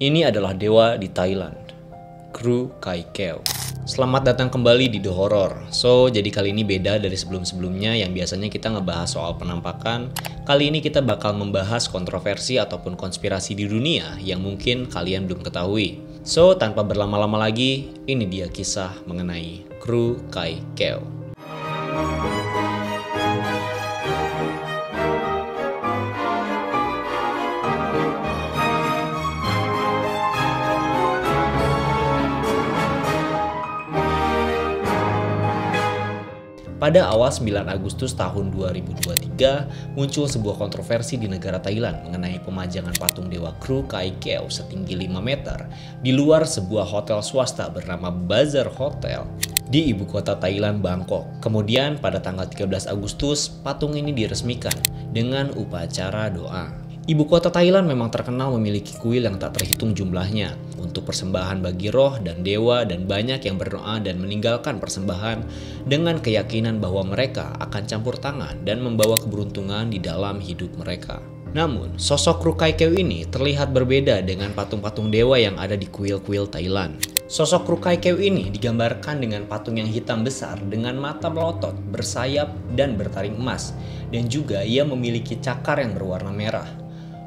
Ini adalah dewa di Thailand, Kru Kai Keo. Selamat datang kembali di The Horror. Jadi kali ini beda dari sebelum-sebelumnya yang biasanya kita ngebahas soal penampakan. Kali ini kita bakal membahas kontroversi ataupun konspirasi di dunia yang mungkin kalian belum ketahui. Tanpa berlama-lama lagi, ini dia kisah mengenai Kru Kai Keo. Pada awal 9 Agustus tahun 2023, muncul sebuah kontroversi di negara Thailand mengenai pemajangan patung dewa Kru Kai Keo setinggi 5 meter di luar sebuah hotel swasta bernama Bazaar Hotel di ibu kota Thailand, Bangkok. Kemudian pada tanggal 13 Agustus, patung ini diresmikan dengan upacara doa. Ibu kota Thailand memang terkenal memiliki kuil yang tak terhitung jumlahnya untuk persembahan bagi roh dan dewa, dan banyak yang berdoa dan meninggalkan persembahan dengan keyakinan bahwa mereka akan campur tangan dan membawa keberuntungan di dalam hidup mereka. Namun, sosok Kru Kai Keo ini terlihat berbeda dengan patung-patung dewa yang ada di kuil-kuil Thailand. Sosok Kru Kai Keo ini digambarkan dengan patung yang hitam besar dengan mata melotot, bersayap, dan bertaring emas, dan juga ia memiliki cakar yang berwarna merah.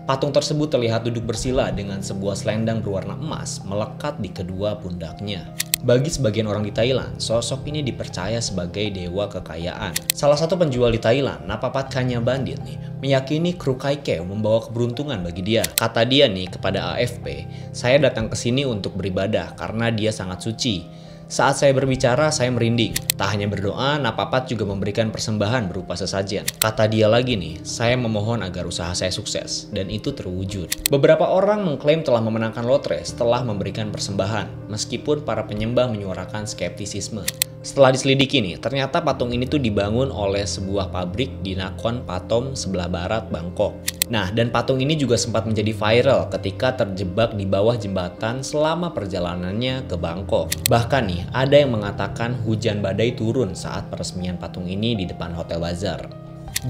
Patung tersebut terlihat duduk bersila dengan sebuah selendang berwarna emas melekat di kedua pundaknya. Bagi sebagian orang di Thailand, sosok ini dipercaya sebagai dewa kekayaan. Salah satu penjual di Thailand, Napapat Kanya Bandit nih, meyakini Kru Kai Keo membawa keberuntungan bagi dia. Kata dia nih kepada AFP, "Saya datang ke sini untuk beribadah karena dia sangat suci. Saat saya berbicara, saya merinding. Tak hanya berdoa, Napapat juga memberikan persembahan berupa sesajen." Kata dia lagi nih, "Saya memohon agar usaha saya sukses," dan itu terwujud. Beberapa orang mengklaim telah memenangkan lotre setelah memberikan persembahan, meskipun para penyembah menyuarakan skeptisisme. Setelah diselidiki nih, ternyata patung ini tuh dibangun oleh sebuah pabrik di Nakhon Pathom sebelah barat Bangkok. Nah, dan patung ini juga sempat menjadi viral ketika terjebak di bawah jembatan selama perjalanannya ke Bangkok. Bahkan nih, ada yang mengatakan hujan badai turun saat peresmian patung ini di depan Hotel Bazaar.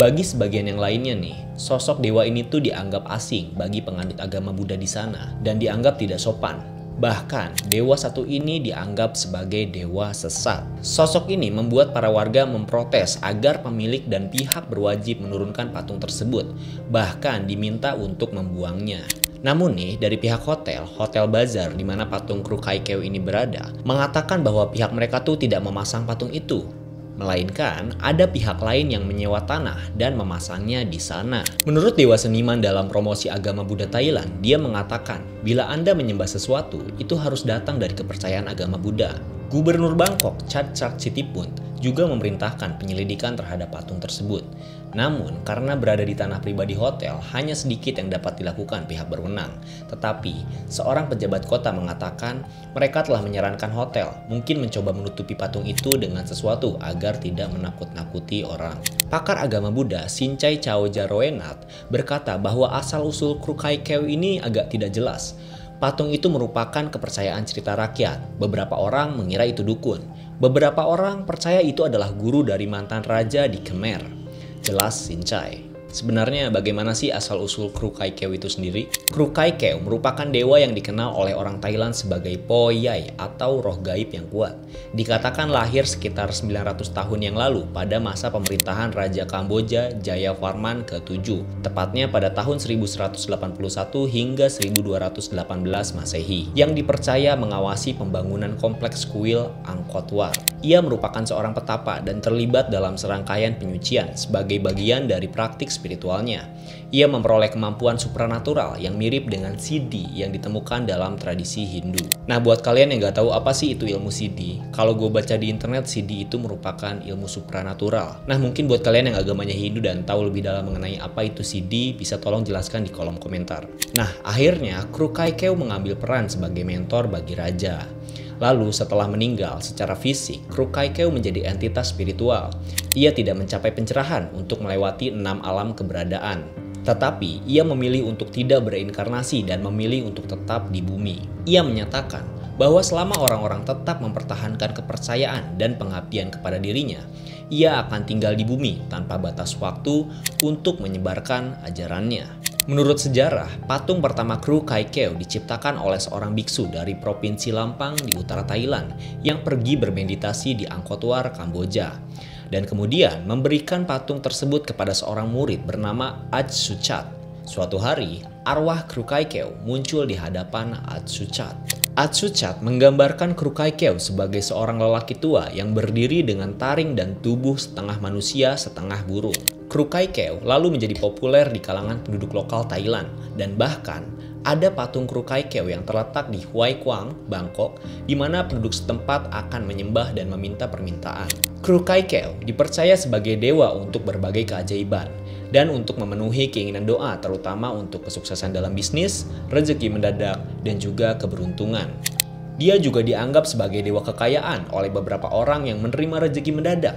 Bagi sebagian yang lainnya nih, sosok dewa ini tuh dianggap asing bagi penganut agama Buddha di sana dan dianggap tidak sopan. Bahkan, dewa satu ini dianggap sebagai dewa sesat. Sosok ini membuat para warga memprotes agar pemilik dan pihak berwajib menurunkan patung tersebut, bahkan diminta untuk membuangnya. Namun nih, dari pihak Hotel Bazaar di mana patung Kru Kai Keo ini berada, mengatakan bahwa pihak mereka tuh tidak memasang patung itu, melainkan ada pihak lain yang menyewa tanah dan memasangnya di sana. Menurut dewa seniman dalam promosi agama Buddha Thailand, dia mengatakan, bila Anda menyembah sesuatu, itu harus datang dari kepercayaan agama Buddha. Gubernur Bangkok, Chatchak Sitipult, juga memerintahkan penyelidikan terhadap patung tersebut. Namun, karena berada di tanah pribadi hotel, hanya sedikit yang dapat dilakukan pihak berwenang. Tetapi, seorang pejabat kota mengatakan mereka telah menyarankan hotel mungkin mencoba menutupi patung itu dengan sesuatu agar tidak menakut-nakuti orang. Pakar agama Buddha, Sinchai Chao Jaroenat, berkata bahwa asal-usul Kru Kai Keo ini agak tidak jelas. Patung itu merupakan kepercayaan cerita rakyat. Beberapa orang mengira itu dukun. Beberapa orang percaya itu adalah guru dari mantan raja di Khmer. Jelas Sinchai. Sebenarnya bagaimana sih asal-usul Kru Kai Keo itu sendiri? Kru Kai Keo merupakan dewa yang dikenal oleh orang Thailand sebagai Po Yai atau roh gaib yang kuat. Dikatakan lahir sekitar 900 tahun yang lalu pada masa pemerintahan Raja Kamboja Jayavarman ke-7, tepatnya pada tahun 1181 hingga 1218 Masehi, yang dipercaya mengawasi pembangunan kompleks kuil Angkor Wat. Ia merupakan seorang petapa dan terlibat dalam serangkaian penyucian sebagai bagian dari praktik spiritualnya. Ia memperoleh kemampuan supranatural yang mirip dengan Siddhi yang ditemukan dalam tradisi Hindu. Nah, buat kalian yang gak tahu apa sih itu ilmu Siddhi, kalau gue baca di internet, Siddhi itu merupakan ilmu supranatural. Nah, mungkin buat kalian yang agamanya Hindu dan tahu lebih dalam mengenai apa itu Siddhi, bisa tolong jelaskan di kolom komentar. Nah, akhirnya Kru Kai Keo mengambil peran sebagai mentor bagi raja. Lalu setelah meninggal secara fisik, Kru Kai Keo menjadi entitas spiritual. Ia tidak mencapai pencerahan untuk melewati 6 alam keberadaan. Tetapi ia memilih untuk tidak bereinkarnasi dan memilih untuk tetap di bumi. Ia menyatakan bahwa selama orang-orang tetap mempertahankan kepercayaan dan pengabdian kepada dirinya, ia akan tinggal di bumi tanpa batas waktu untuk menyebarkan ajarannya. Menurut sejarah, patung pertama kru Kai Keo diciptakan oleh seorang biksu dari Provinsi Lampang di utara Thailand yang pergi bermeditasi di Angkor Wat, Kamboja. Dan kemudian memberikan patung tersebut kepada seorang murid bernama Ach Suchat. Suatu hari, arwah kru Kai Keo muncul di hadapan Ach Suchat. Ach Suchat menggambarkan kru Kai Keo sebagai seorang lelaki tua yang berdiri dengan taring dan tubuh setengah manusia setengah burung. Kru Kai Keo lalu menjadi populer di kalangan penduduk lokal Thailand dan bahkan ada patung kru Kai Keo yang terletak di Huai Quang, Bangkok, di mana penduduk setempat akan menyembah dan meminta permintaan. Kru Kai Keo dipercaya sebagai dewa untuk berbagai keajaiban dan untuk memenuhi keinginan doa, terutama untuk kesuksesan dalam bisnis, rezeki mendadak, dan juga keberuntungan. Dia juga dianggap sebagai dewa kekayaan oleh beberapa orang yang menerima rezeki mendadak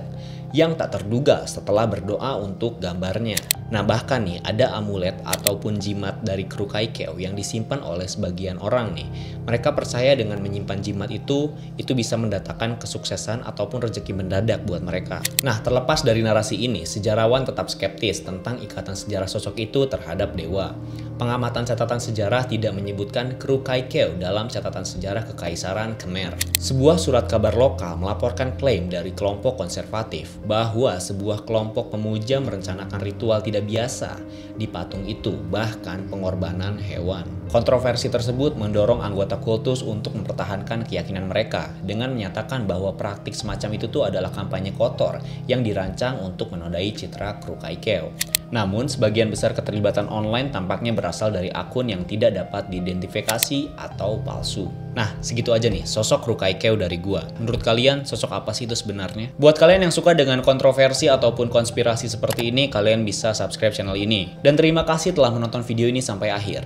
yang tak terduga setelah berdoa untuk gambarnya. Nah bahkan nih ada amulet ataupun jimat dari kru Kai Keo yang disimpan oleh sebagian orang nih. Mereka percaya dengan menyimpan jimat itu bisa mendatangkan kesuksesan ataupun rezeki mendadak buat mereka. Nah terlepas dari narasi ini, sejarawan tetap skeptis tentang ikatan sejarah sosok itu terhadap dewa. Pengamatan catatan sejarah tidak menyebutkan kru Kai Keo dalam catatan sejarah Kekaisaran Khmer. Sebuah surat kabar lokal melaporkan klaim dari kelompok konservatif bahwa sebuah kelompok pemuja merencanakan ritual tidak biasa di patung itu, bahkan pengorbanan hewan. Kontroversi tersebut mendorong anggota kultus untuk mempertahankan keyakinan mereka dengan menyatakan bahwa praktik semacam itu tuh adalah kampanye kotor yang dirancang untuk menodai citra kru Kai Keo. Namun, sebagian besar keterlibatan online tampaknya berasal dari akun yang tidak dapat diidentifikasi atau palsu. Nah, segitu aja nih sosok kru Kai Keo dari gua. Menurut kalian, sosok apa sih itu sebenarnya? Buat kalian yang suka dengan kontroversi ataupun konspirasi seperti ini, kalian bisa subscribe channel ini. Dan terima kasih telah menonton video ini sampai akhir.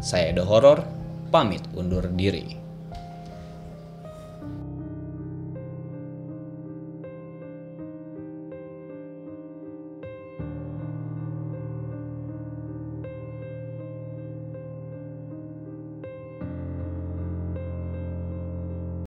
Saya The Horror, pamit undur diri.